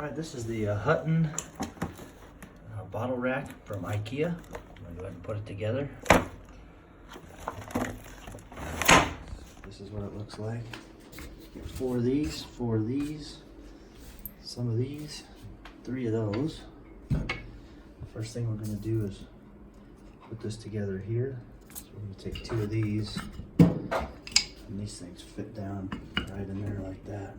Alright, this is the Hutton bottle rack from IKEA. I'm going to go ahead and put it together. This is what it looks like. Get four of these, some of these, 3 of those. First thing we're going to do is put this together here. So we're going to take 2 of these, and these things fit down right in there like that.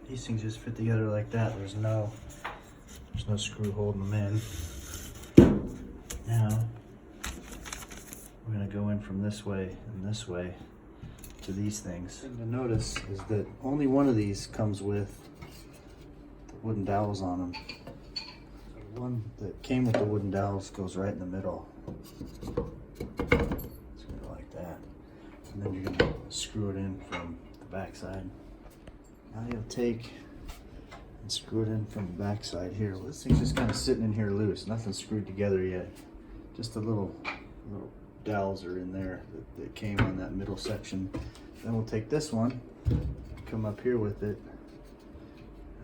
These things just fit together like that. There's no screw holding them in. Now we're going to go in from this way and this way to these things. The thing to notice is that only one of these comes with the wooden dowels on them. The one that came with the wooden dowels goes right in the middle. It's going to go like that. And then you're going to screw it in from the back side. Now you'll take and screw it in from the back side here. Well, this thing's just kind of sitting in here loose. Nothing's screwed together yet. Just the little dowels are in there that came on that middle section. Then we'll take this one, come up here with it,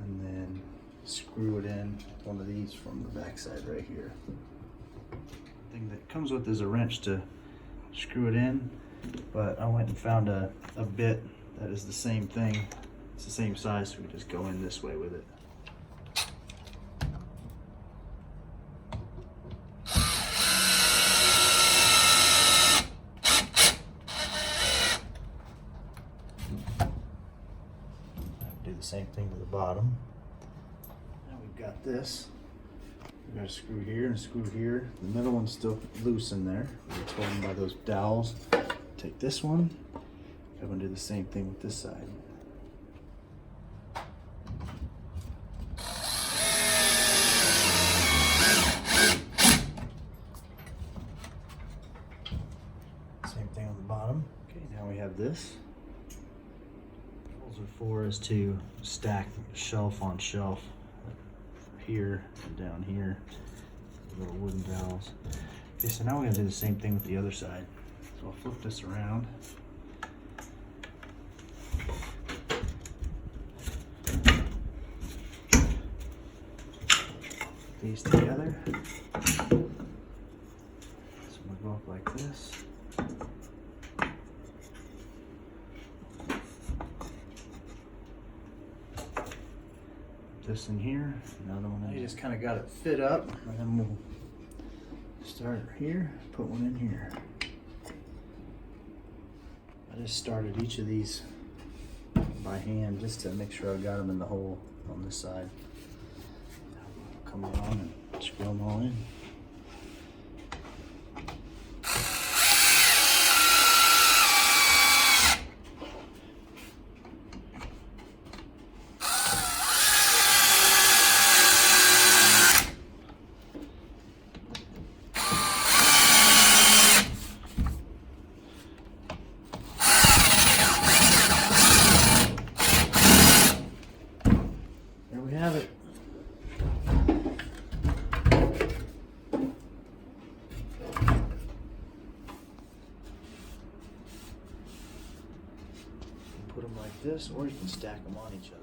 and then screw it in one of these from the back side right here. The thing that comes with is a wrench to screw it in, but I went and found a bit that is the same thing. It's the same size, so we just go in this way with it. Do the same thing to the bottom. Now we've got this. We've got a screw here and a screw here. The middle one's still loose in there. It's holding by those dowels. Take this one. I'm going to do the same thing with this side. Same thing on the bottom. Okay, now we have this. What those are for is to stack shelf on shelf here and down here. Little wooden dowels. Okay, so now we're going to do the same thing with the other side. So I'll flip this around. These together. So we'll go up like this. This in here, another one. You just kind of got it fit up, and then we'll start here, put one in here. I just started each of these by hand just to make sure I got them in the hole on this side. Come along and screw them all in. There we have it. Put them like this, or you can stack them on each other.